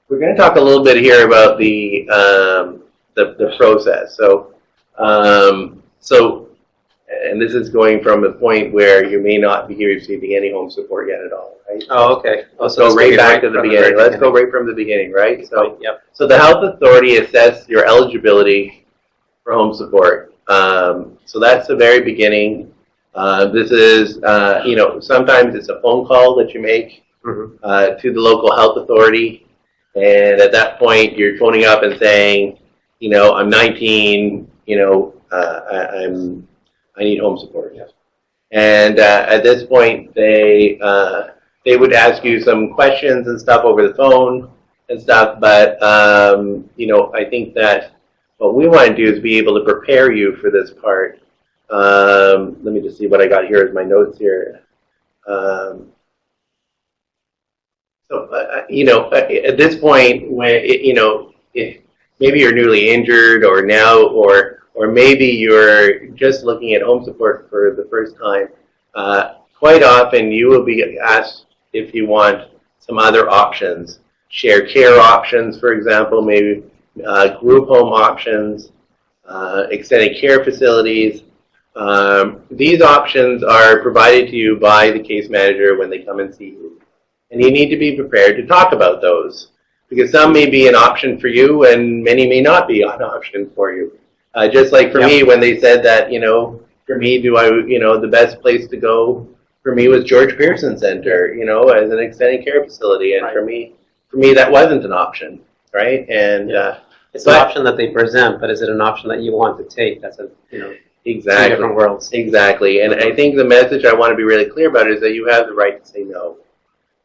we're going to talk a little bit here about the process. And this is going from a point where you may not be receiving any home support yet at all, right? Oh, okay. Let's go right back to the beginning. Let's go right from the beginning, right? So, yep. So the health authority assesses your eligibility for home support. So that's the very beginning. This is, sometimes it's a phone call that you make to the local health authority, and at that point you're phoning up and saying, I'm 19, I need home support. Yes. And at this point, they would ask you some questions and stuff over the phone and stuff. But I think that what we want to do is be able to prepare you for this part. Let me just see what I got here as my notes here. At this point, when if maybe you're newly injured or maybe you're just looking at home support for the first time, quite often you will be asked if you want some other options. Shared care options, for example, maybe group home options, extended care facilities. These options are provided to you by the case manager when they come and see you. And you need to be prepared to talk about those, because some may be an option for you and many may not be an option for you. Just like for me, when they said that, for me, the best place to go for me was George Pearson Center, as an extended care facility. And for me, that wasn't an option, right? And it's an option that they present, but is it an option that you want to take? That's exactly, two different worlds. Exactly. And I think the message I want to be really clear about is that you have the right to say no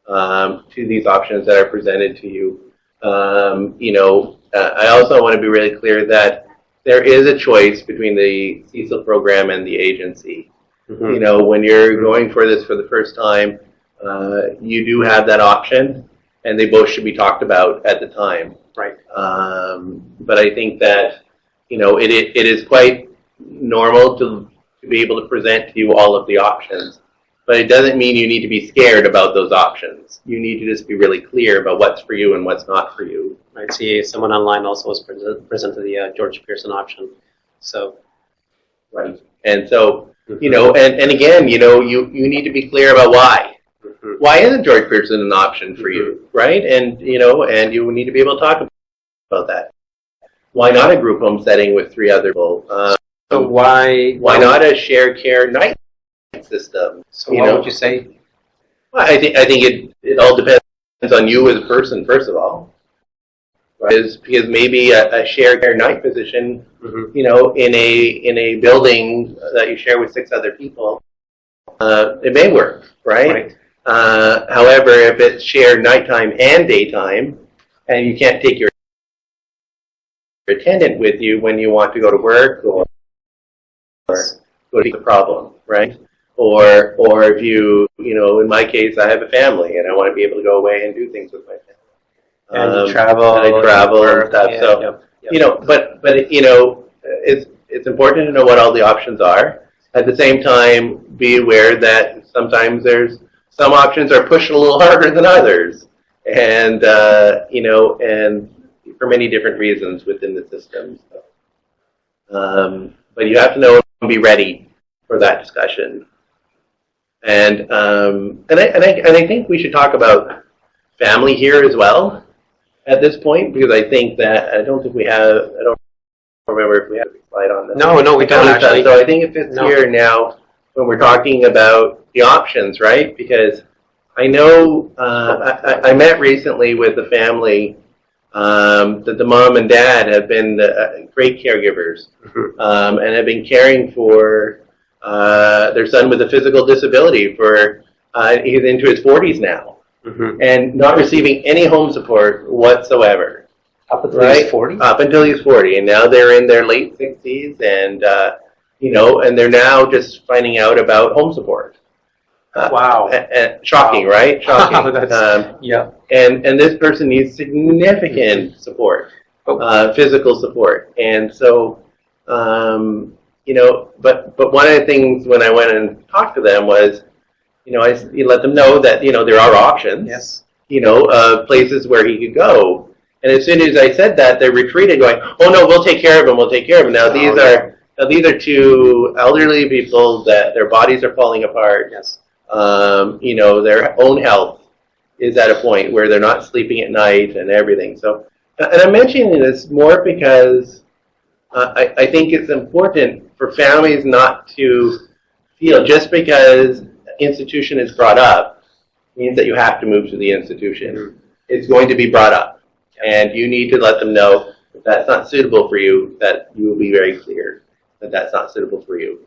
to these options that are presented to you. I also want to be really clear that there is a choice between the CECL program and the agency. When you're going for this for the first time, you do have that option, and they both should be talked about at the time. Right. But I think that, it is quite normal to be able to present to you all of the options. But it doesn't mean you need to be scared about those options. You need to just be really clear about what's for you and what's not for you. I see someone online also was presented the George Pearson option. So, right. And so, and again, you need to be clear about why. Why isn't George Pearson an option for you, right? And, and you need to be able to talk about that. Why not a group home setting with 3 other people? So why not a shared care night system? So what would you say? Well, I think it all depends on you as a person, first of all. Right? Because maybe a shared care night position, in a building that you share with 6 other people, it may work, right? However, if it's shared nighttime and daytime, and you can't take your attendant with you when you want to go to work or go to the problem, right? Or if you, in my case, I have a family and I want to be able to go away and do things with my family. And you travel. And I travel and stuff. Yeah, so, but it's important to know what all the options are. At the same time, be aware that sometimes some options are pushed a little harder than others, and and for many different reasons within the system. So, but you have to know and be ready for that discussion. And I think we should talk about family here as well at this point, because I don't remember if we have a slide on this. No, we don't actually. So I think if it's here now when we're talking about the options, right? Because I know I met recently with a family that the mom and dad have been great caregivers and have been caring for their son with a physical disability for he's into his 40s now, and not receiving any home support whatsoever. Up until he's 40? Up until he's 40, and now they're in their late 60s, and and they're now just finding out about home support. Wow. Shocking, wow. Right? Shocking. Yeah. And this person needs significant support, physical support, and so. But one of the things when I went and talked to them was, I let them know that, there are options, yes. Places where he could go. And as soon as I said that, they retreated, going, "Oh no, we'll take care of him. We'll take care of him." Now these are two elderly people that their bodies are falling apart. Yes. Their own health is at a point where they're not sleeping at night and everything. So, and I'm mentioning this more because I think it's important for families not to feel just because institution is brought up means that you have to move to the institution. Mm-hmm. It's going to be brought up, and you need to let them know if that's not suitable for you, that you will be very clear that that's not suitable for you.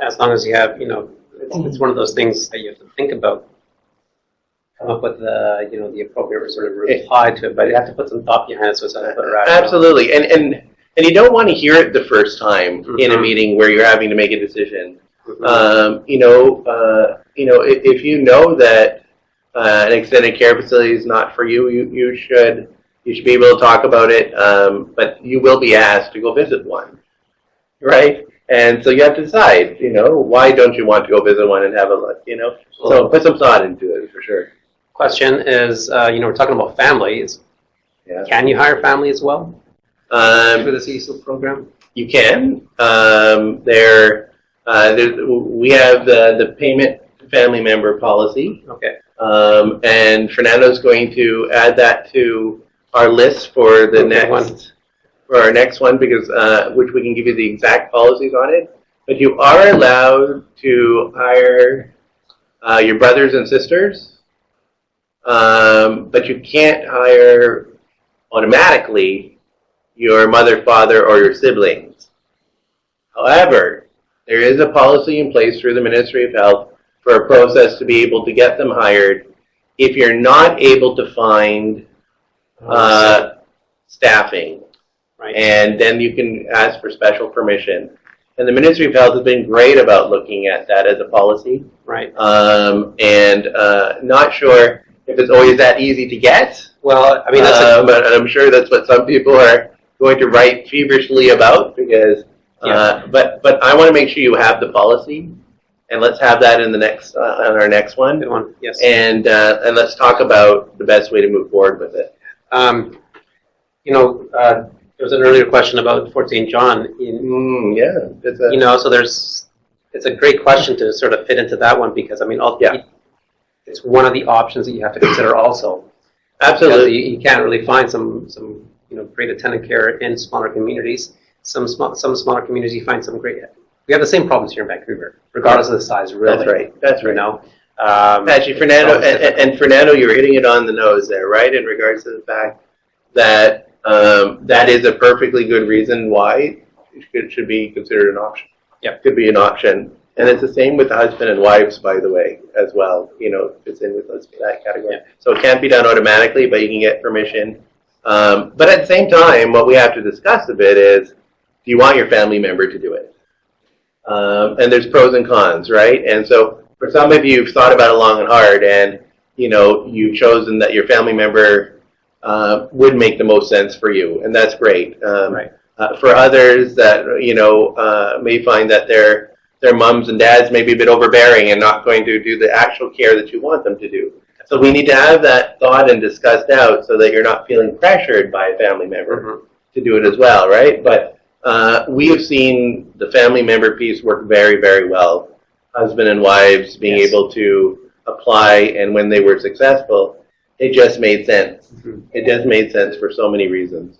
As long as you have, it's one of those things that you have to think about, come up with the appropriate sort of reply to it, but you have to put some thought behind it so it's not put right. Absolutely, and you don't want to hear it the first time in a meeting where you're having to make a decision. Mm-hmm. If you know that an extended care facility is not for you, you should be able to talk about it, but you will be asked to go visit one, right? And so you have to decide, why don't you want to go visit one and have a look, So put some thought into it for sure. Question is, we're talking about families. Yeah. Can you hire family as well for the CECL program? You can. We have the payment family member policy. Okay. And Fernando's going to add that to our list for the next one, because which we can give you the exact policies on it. But you are allowed to hire your brothers and sisters, but you can't hire automatically your mother, father, or your siblings. However, there is a policy in place through the Ministry of Health for a process to be able to get them hired if you're not able to find staffing. Right. And then you can ask for special permission. And the Ministry of Health has been great about looking at that as a policy. Right. Not sure if it's always that easy to get. Well, I mean, but I'm sure that's what some people are going to write feverishly about, because. Yeah. But I want to make sure you have the policy, and let's have that in the next on our next one. Good one. Yes. And let's talk about the best way to move forward with it. There was an earlier question about Fort St. John. So it's a great question to sort of fit into that one, because it's one of the options that you have to consider also. Absolutely. You can't really find some great attendant care in smaller communities. Some smaller communities, you find some great. We have the same problems here in Vancouver, regardless of the size. Really, That's right. Actually, Fernando, and Fernando, you were hitting it on the nose there, right? In regards to the fact that that is a perfectly good reason why it should be considered an option. Yeah, could be an option, and it's the same with the husband and wives, by the way, as well. Fits in with that category. Yeah. So it can't be done automatically, but you can get permission. But at the same time, what we have to discuss a bit is, do you want your family member to do it? And there's pros and cons, right? And so for some of you, you've thought about it long and hard, and you've chosen that your family member would make the most sense for you, and that's great. Right. For others that may find that their moms and dads may be a bit overbearing and not going to do the actual care that you want them to do. So we need to have that thought and discussed out so that you're not feeling pressured by a family member to do it as well, right? But we have seen the family member piece work very, very well. Husband and wives being able to apply, and when they were successful, it just made sense. Mm-hmm. It just made sense for so many reasons.